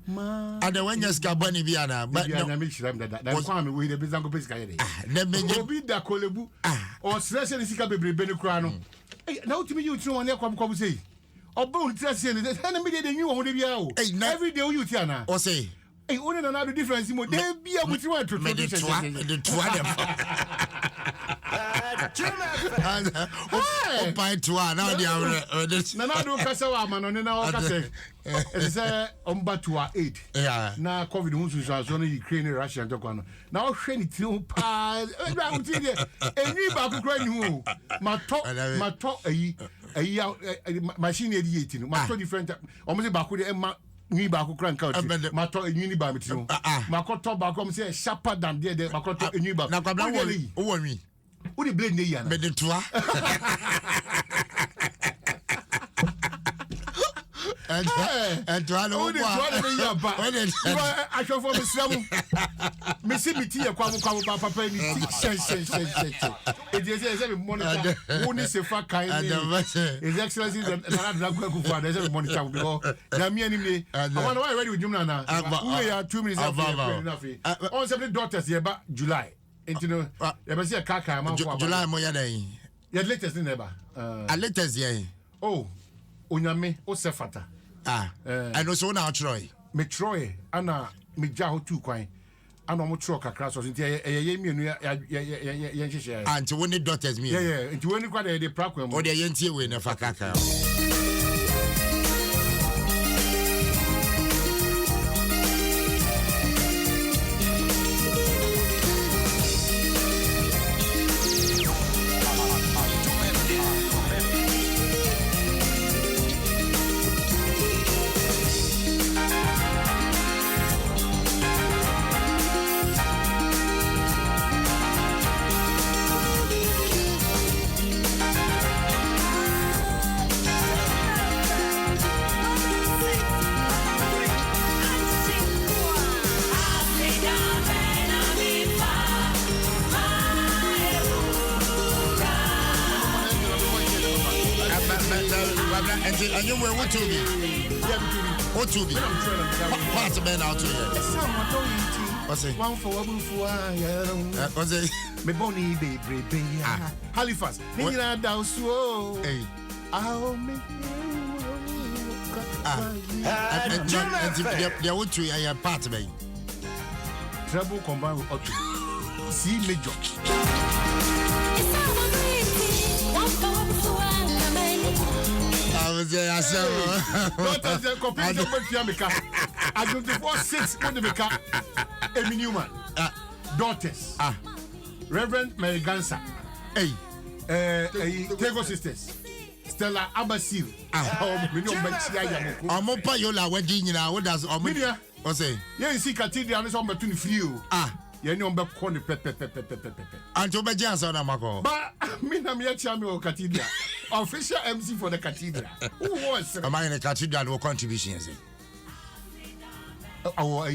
and the when you scabani biana, but no, make sure that I'm with the Bizango Pesca. Never be the Colebu or Stress and Sika Benecrano. Now to me, you two on your come say. Or bone dress in the enemy than you on the Biao. Every day you Tiana or say. Hey, only another difference. There be a which one to make the by two now they are Nanado Casawa man on our cassette. It's a Ombatua 8. Yeah, now COVID who's only Ukraine, Russia, and Tokano. Now, Shenny Till Pie, and you back crying who my talk, a machine 18, my 20 different, almost back with Emma. Ni ba ko kran ka oti mato enyi ni ba metiro makoto ba kom say sharper than there makoto enyi ba na kwabla wo wonwi wo di blade ne ya na me de toa and toa no wo ya ba I show for me me see me tie kwa ba papa ni shen it is say monitor who ni se fa kai ni his excellency na drag ku for there say monitor because na me ani me I want why ready with you na we are 2 minutes after on seven daughters here ba July into no e be say kaka man for July mo ya dan your latest never latest here oh onyame o se fata I know so now Troy me Troy ana me jaho tu kwan ana mo tro kakra so nti ye mienu ye nhihye anti woni daughters me yeah nti woni kwa de prakwa mo o de ye ntie we na fa kaka and you were what to be? What to be? Part of men out here. What's it? One for what's it? Me boni baby. Halifax. Nina down so. Hey. I'll make and they would to a part of me. Trouble combined with Otto. See major. I was there. I said, "What the computer went to America? I don't know 6 on the America. Amy Newman, daughters, Reverend Mary Gansa, Tego sisters, Stella Abasil, Amopa Yola wedding now. What does Omedia? Or say, yes, see Cathedral is on between few. You know, but corner pepper. And to be just on a maco. But me, I'm your champion Cathedral. Official MC for the Cathedral. Who was a minor Cathedral or contributions? Our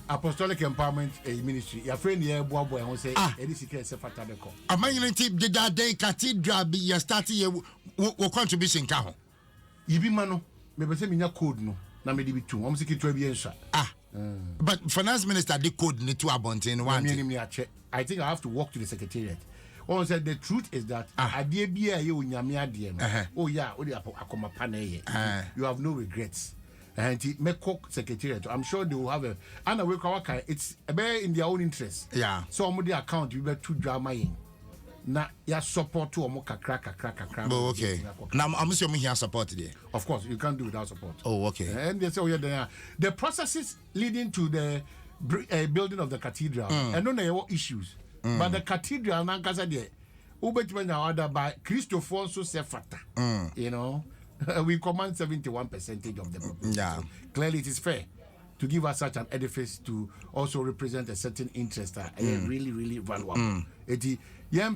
Apostolic Empowerment Ministry. Your friend here, Bobo, and say, it is a case of Fatabeco. A minor tip did that day Cathedral be your starting or contribution count. You be mano, maybe send me your code no. Na me be 2. I'm seeking 12 years. But finance minister they code need to abontain one. I think I have to walk to the secretariat. One said the truth is that adie bia ye onyame ade no. Oh yeah, odi akoma pane you have no regrets. And me cook secretariat. I'm sure they will have a and we can it's in their own interest. Yeah. So on the account you better 2 drama in. Na ya support to omo kakra. Oh, okay. Now I'm assuming he has support there. Of course, you can't do without support. Oh, okay. And they say the processes leading to the building of the cathedral. And no there were issues. But the cathedral na kasa there ubetime na order by Christopher so sefata. You know, we command 71% of the population. Yeah. So clearly it is fair to give us such an edifice to also represent a certain interest that really valuable. You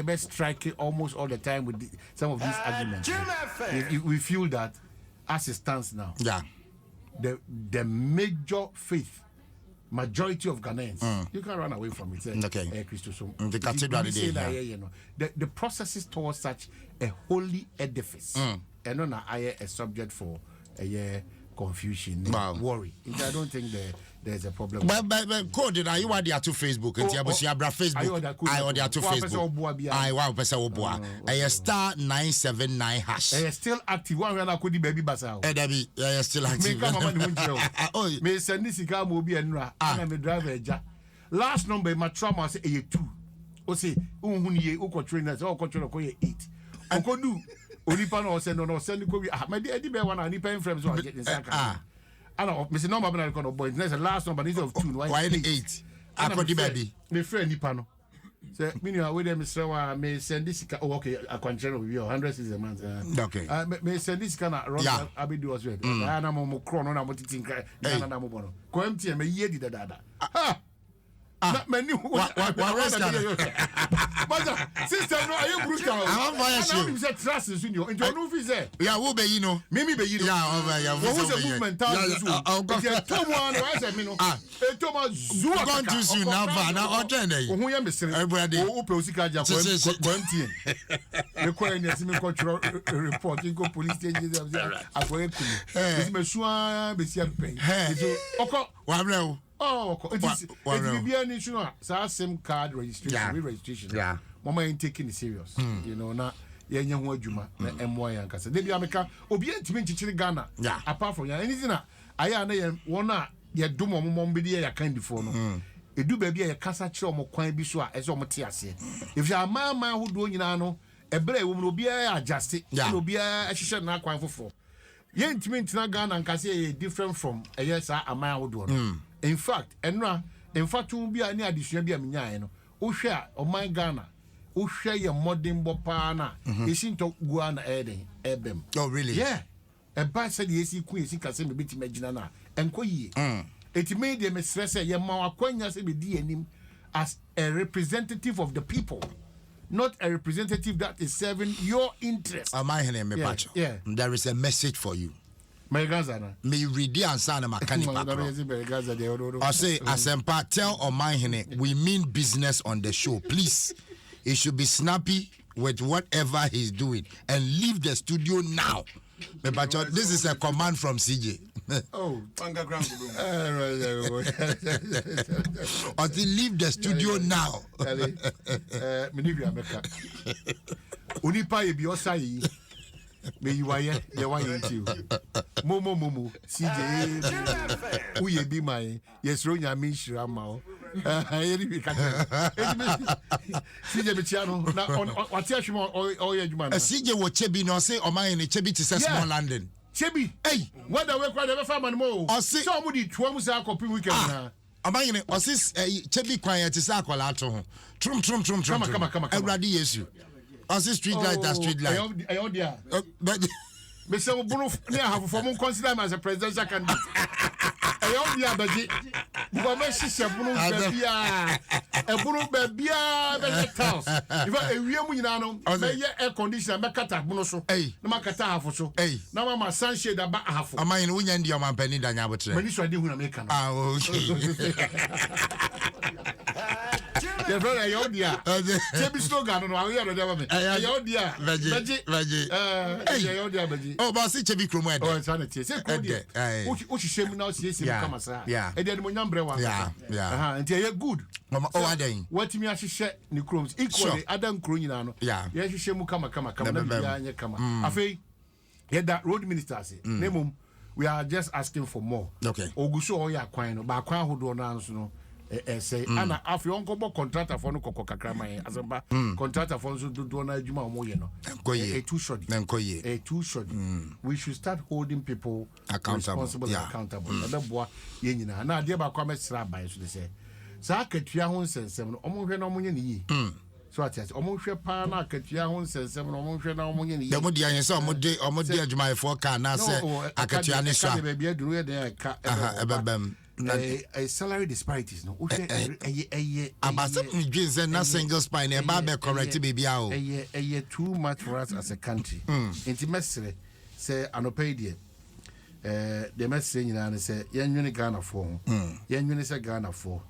best strike it almost all the time with some of these arguments. We feel that as it stands now, the major faith, majority of Ghanaians, you can't run away from it. Okay. The cathedral the processes towards such a holy edifice, and on a subject for a confusion, worry. I don't think there's a problem. But code now you are there to Facebook and Facebook. I order to Facebook. I want person oboa. I star 979 hash. I still active. One when I could baby basa. I still active. Oh, me send this car mobi and I'm a driver. Last number my trauma say 2. O say unhuni uko trainers or control ko 8. Uko do onipa no send no send ko bi my dey be one ani pen frame so get inside car. Ana me say number na record boy next last number is of 2 why 8 akodi baby me friend nipa no say me know we dey me say wa me send this car okay akwanche no be 100 is a month okay me send this car na run abidi was ready na mo kro no na mo titin kra na mo bono ko empty me ye di dada na many what sister no are you brutal I want you say trust is in your no fit say yeah wo be you know me be you yeah over who's a movement town yeah Tomo no I say me no Tomo zoo gone too soon now na order dey who ya me sere everybody o pe osika ja ko empty me ko any see me cultural report go police station akwa ekunu me sua be sia pen oko wa bre oh, it will be an issue. So, SIM card registration, re-registration. Yeah. Mama ain't taking it serious. You know, na yenye huwa juma na MY and kasa. Debi America, obi ntimi nchichiri Ghana. Yeah. Apart from ya, anything na aya na ye wona ye dumo mo mbidi ya kind before no. Edu baby ya kasa chire omo kwan bi so a ese omo te ase. If ya mama hudo nyina no, ebre wo obi ya adjust. Obi ya ehihye na kwan foforo. Ye ntimi ntina Ghana nkase ye different from eyesa amaya hudo no. In fact, to be any addition be a minya no. Usha o my Ghana. Usha your modern bopana. Isin to Guana Eden Ebem. Oh really? Yeah. A bad said yes, queen can be bit imaginana. And ye. It made them stress a yamawa quenya say be him as a representative of the people. Not a representative that is serving your interest. Yeah. There is a message for you. My Gazana. Me read the answer na makani bakro. I say Asempa tell Omanhene we mean business on the show. Please. He should be snappy with whatever he's doing and leave the studio now. But this is a command from CJ. Oh, Panga Grand. Or to leave the studio now. Unipa ebi osai. Me you are the one you Momo CJ Uye be my yes Ronya Mishra Mao CJ Bichiano na on Watiashimo or Yajuman CJ wo Chebi no say Omanhene Chebi to say small London Chebi hey what the way quite ever farm mo or say somebody 12 musa copy weekend na Omanhene or sis Chebi quiet is akola to ho trum come everybody yesu on the street light, that street light. But Mr. Bruno, have for consider him as a presidential candidate. I Baji. Bubameshi Bruno Babia. A Bruno Babia, house. If I real air conditioner, Makata Bunoso. No Makata half so. Now my sunshade about half. Am I in Winyan Diamond Penny Danyabot? When you are doing American. The very idea. Chebi slogan no we are the government. Idea. Veggie. Oh, but see Chebi Kromo. Oh, Asante. Say ko dia. O hihye now see come asa. E dey mo nyambre wa. Yeah. Nti e good. Mama o adan. What me ahihye ni Kroms. Equally Adam Kro nyina no. Yeah. Ye hihye mu kama na bia anye kama. Afei ye that road minister say. Nemum we are just asking for more. Okay. Oguso o ya kwan no. Ba kwan hodo na nso no. Say ana afi onko bo contractor for no kokko kakra man azamba contractor for so do na adwuma omo ye no too short too short we should start holding people accountable abeboa ye nyina na ade ba kwa mesra ban so say sa akatua ho nsensem no omo hwe na omo nye ne yi so atias omo hwe pa na akatua ho nsensem no omo hwe na omo nye ne yi dem dia yen say omo de adwuma for ka na say akatua ne sha be bia duru ye den ka ebebem a salary disparities no abasa na single spine e ba be correct baby a o too much for us as a country enti mesre say anopaid the message nyina say yenwene Ghana for yenwene say Ghana for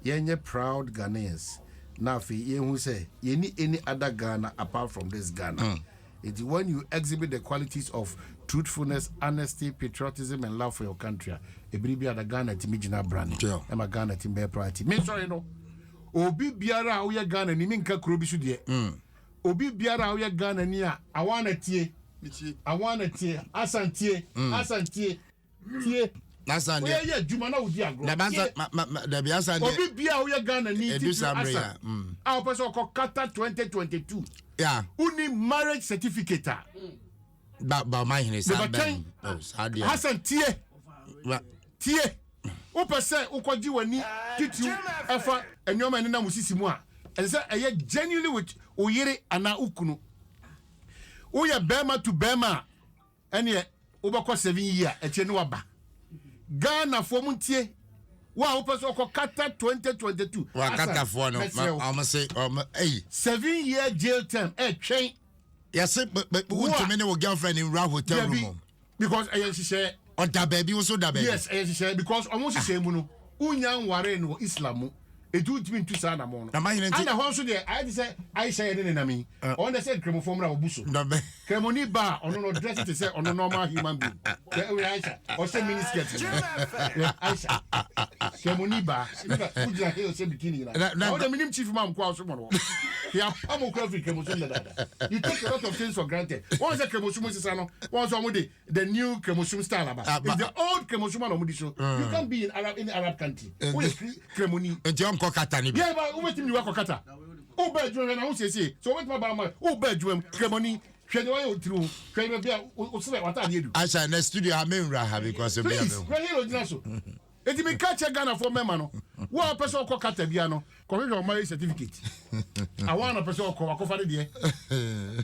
yenye proud Ghanaians na fi yenhu say any other Ghana apart from this Ghana It's when you exhibit the qualities of truthfulness, honesty, patriotism, and love for your country. Ebribi ada Ghana ti mijina brand. Ema Ghana ti be priority. Me sorry no. Obi biara a uye Ghana ni minka kuro bi so de. Obi biara a uye Ghana ni a awana tie. Asante. Asante. Tie. Asante. Oye juma na udi agro. Da bi Asante. Obi biara uye Ghana ni ti Asante. A person ko kata 2022. Yeah. Uni marriage certificate. Ba Omanhene Saben. Asante. Tie. O person ukoji wani titu efa enyoma ni na musisi mu a. Ese eye genuinely with oyere ana ukunu. Uya bema to bema ene obako 7 year eche no waba. Ghana for muntie wa o person ko kata 2022. Wa kata for no I say 7-year jail term twen. Yes, but what many will girlfriend in Ra hotel room because she or da baby also da baby. Yes, she because almost the same no unyan ware no Islam e do timi to sana mo no. And the house there I say I say na me on the said cremo formula obuso. Cremo ni ba ono no dress it say ono normal human being. Aisha or say mini skirt. Aisha. Cremo ni ba uja he say bikini na. Now the minimum chief man kwa so mo. You take a lot of things for granted. What is the Kremosum Sano? What's the new Kremosum style about? It's the old Kremosum Omudisho. You can't be in Arab country. What is Kremoni? And John Kokatani. Yeah, but who you work Kokata? Oh, bedroom, and I won't say so. What about oh, bedroom, Kremoni? Through what are you? I shall next studio Raha because of me. Eti me catch Ghana for memano. One person ko kata biano. Ko your marriage certificate. I want a person ko akofare de.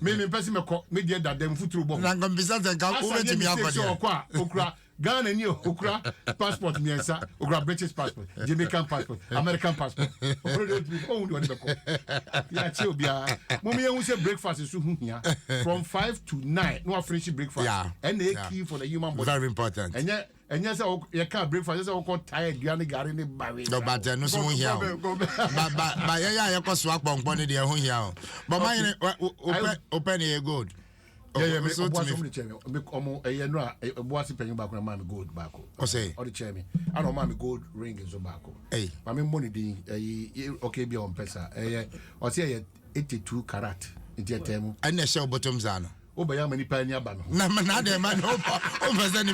Me person me ko me de that dem futuro bo. Na ngombisa ze ka over to me akwa. Okra Ghana ni okra passport miensa, okra British passport, Jamaican passport, American passport. Ya chi obia. Mo me hu say breakfast is hu hia from 5 to 9. No finish breakfast. Yeah. And the key for the human body. Very important. And yes, you can't breakfast. Yes, I call tired. You are not getting barry. No, but no so here. But yeah, you can swap on money there. Who here? But mine open here good. Yeah, me so to me. Me omo no a boss paying back na mama gold back. O say. O the chair me. I know mama gold ring is back. Hey. Mama money di okay be on pesa. O say 82 karat. Into term. And the show bottoms ano. O ba ya mani pa ni aba no. Na de man o person ni